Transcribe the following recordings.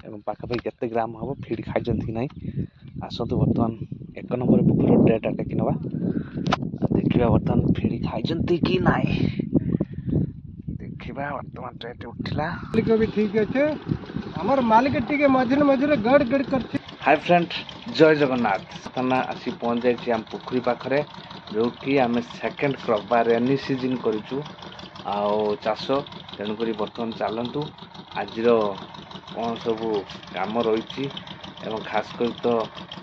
एवं पाखापाखि केते ग्राम हम फीड खाई कि ना आसतु बर्तमान 1 नंबर पुकुर ट्रेटा टेकी नवा देखा बर्तमान फीड खाई कि ना देखा बर्तमान ट्रेट उठला भी ठीक अच्छे हमार मालिक टिके मझे मझे गड़ गड़ कर। हाय फ्रेंड जय जगन्नाथ थाना आसी पहुँच जाइए आम पुखरी पाखरे जो कि आम सेकेंड क्रॉप बा रेनी सीजन करूँ चाष तेणुक बर्तमान चलतु आज कौन सब कम रही खास कर तो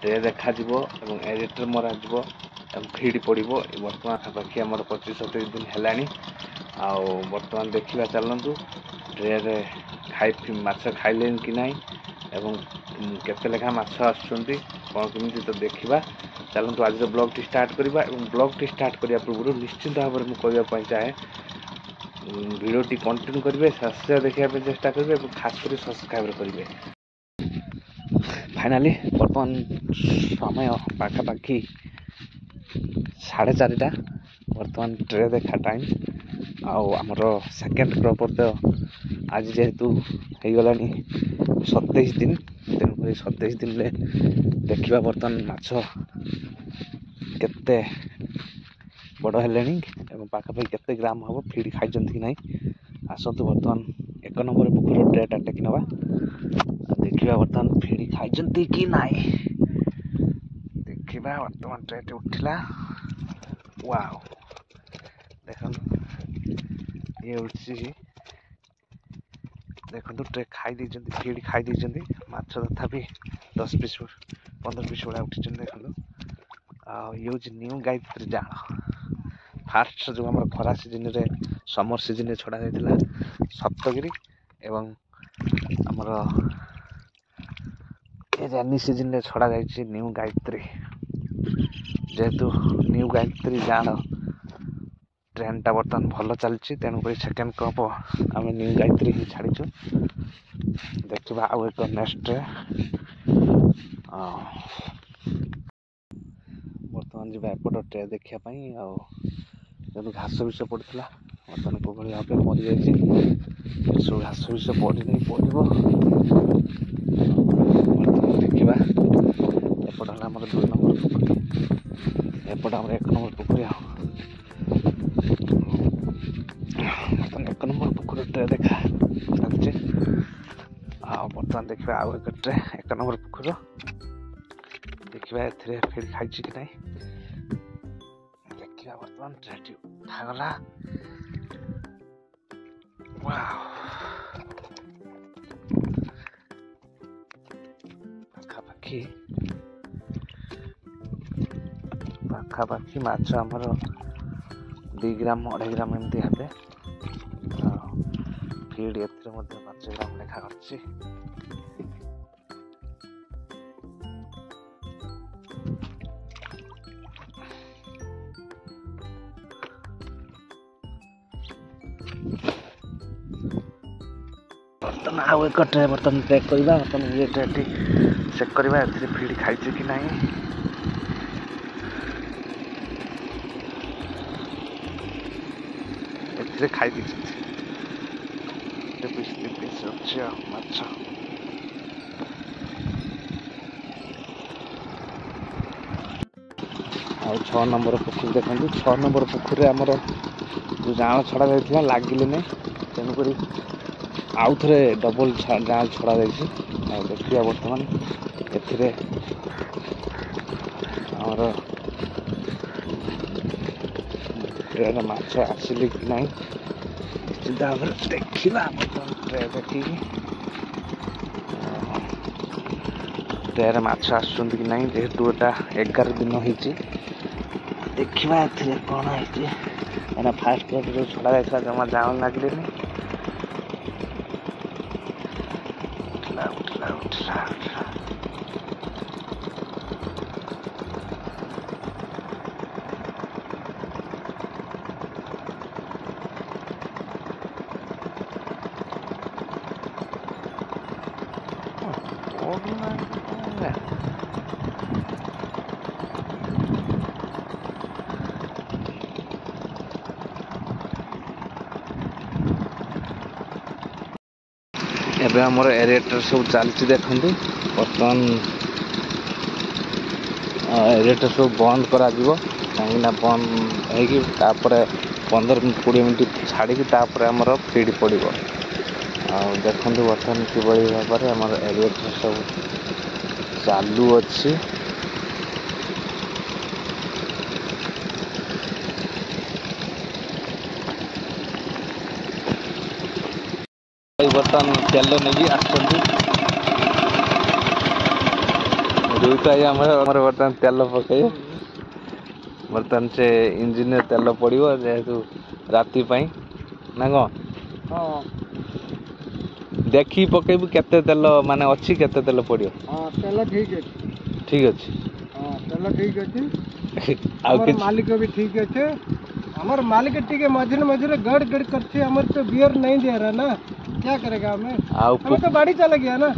ट्रे देखा एडिटर मरा फीड पड़ो बर्तमान पाखापाखि आम 25-27 दिन है बर्तमान देखा चलतु ट्रे खाई माछ खाइले कि ना एवं केते लेखा माछ आसुचंती कौन केमिति तो देखा चलतु आज ब्लॉग टी स्टार्ट करवा एवं ब्लॉग टी स्टार्ट करने पूर्व निश्चित भाव में मुझे चाहे वीडियो टी कंटिन्यू करेंगे शेष देखा चेष्टा करेंगे खास कर सब्सक्राइब करेंगे। फाइनाली बर्तमान समय पाखापाखि 4:30 बर्तमान ट्रे देखा टाइम आमर सेकेंड क्रॉप तो आज जेहेतु हो गला 27 दिन तेणुक 27 दिन देखा बर्तमान माछ केते बड़ है पाखापाखि केते ग्राम हम फीड खाई कि ना आसतु बर्तमान 1 नंबर पुकुर ट्रेटा टेकी नवा देखा बर्तमान फीड खाई कि ना देखा बर्तमान ट्रेट उठला वाओ देख ये उठी देखो ट्रे खाई फीड खाई माछ तथापि 10 पीस 15 पीस भाया उठी देखो ये न्यू गायत्री जाल फास्ट जो आम खरा सीजन रे समर सीजन रे छड़ा जाइथिला सप्तगिरी एवं आमर रेनी सीजन रे छड़ा जाइछि न्यू गायत्री जेहेतु न्यू गायत्री जाल ट्रेंड टा बर्तमान भल चलछि तेणुक सेकेंड क्रॉप आम न्यू गायत्री ही छाड़ीचु देखा आउ एक नेक्स्ट बर्तमान जी एपट ट्रे देखापी जब घास विष पड़ा बर्तमान को भाव में मरी जाइए सब घास विष पड़ी नहीं पड़ो बर्तमान देखा एपट है आम 2 नंबर पुकुरी एपट आम 1 नंबर पुकुरी बर्तमान 1 नंबर पुकुर ट्रे देखा चलছে बर्तमान देखा आउ एक ट्रे 1 नंबर पुकुर देखा ए फिर खाई कि ना देखा बर्तमान ट्रेटी उठागला पाखापाखि माछ आमर 2 ग्राम 2.5 ग्राम एमती हे फीड ए 5 ग्राम लेखा कर बर्तमान आउ एक ट्रे बर्तमान चेक करवा बर्तमान ये ट्रे चेक करवा ए फीड खाई कि ना ए खाई पीस अच्छी माछ आ 6 नंबर पुकुर देखते 6 नंबर पुकुर आमर जो जाल छड़ा जाइए लगिले नहीं तेणुक आउ थे डबल जाल छड़ा जा देखा बर्तमान एमर माछ आसिले कि ना निश्चित भाव देखा बर्तमान ट्रे देखिए ट्रे माछ आसुँच कि ना जेहेतु एटा 11 दिन होती देखा ए कौन है फास्ट क्रॉप जो छड़ा जाता जमा जाल लगे उठला ଏବେ ଆମର ଏରେଟର ସବୁ ଚାଲିଛି ଦେଖନ୍ତୁ। ବର୍ତ୍ତମାନ ଏରେଟର ସବୁ ବନ୍ଦ କରାଯିବ, କାହିଁକିନା ବନ୍ଦ ହେଇକି ତାପରେ 15-20 ମିନିଟ୍ ଛାଡ଼ିକି ତାପରେ ଆମର ଫିଡ୍ ପଡ଼ିବ। ଆଉ ଦେଖନ୍ତୁ ବର୍ତ୍ତମାନ କିଭଳି ଭାବରେ ଆମର ଏରେଟର ସବୁ ଚାଲୁ ଅଛି। ବର୍ତ୍ତମାନ ତେଲ ନେଇକି ଆସୁଛନ୍ତି ଦୁଇଟା ଆମର ବର୍ତ୍ତମାନ ତେଲ ପକେଇବେ। ବର୍ତ୍ତମାନ ସେ ଇଞ୍ଜିନରେ ତେଲ ପଡ଼ିବ, ଯେହେତୁ ରାତି ପାଇଁ ନା କ'ଣ? ହଁ ଦେଖିକି ପକେଇବୁ କେତେ ତେଲ ମାନେ ଅଛି, କେତେ ତେଲ ପଡ଼ିବ। ହଁ ତେଲ ଠିକ୍ ଅଛି। ଠିକ୍ ଅଛି। ହଁ ତେଲ ଠିକ୍ ଅଛି। ଆଉ ଆମର କିଛି ମାଲିକ भी ठीक अच्छे। हमारे मालिक टीके मझिरे मझिरे गड़ गड़ करते, हमारे तो बियर नहीं दे रहा ना, क्या करेगा हमें ଆଉ हमें तो गाड़ी चला गया ना।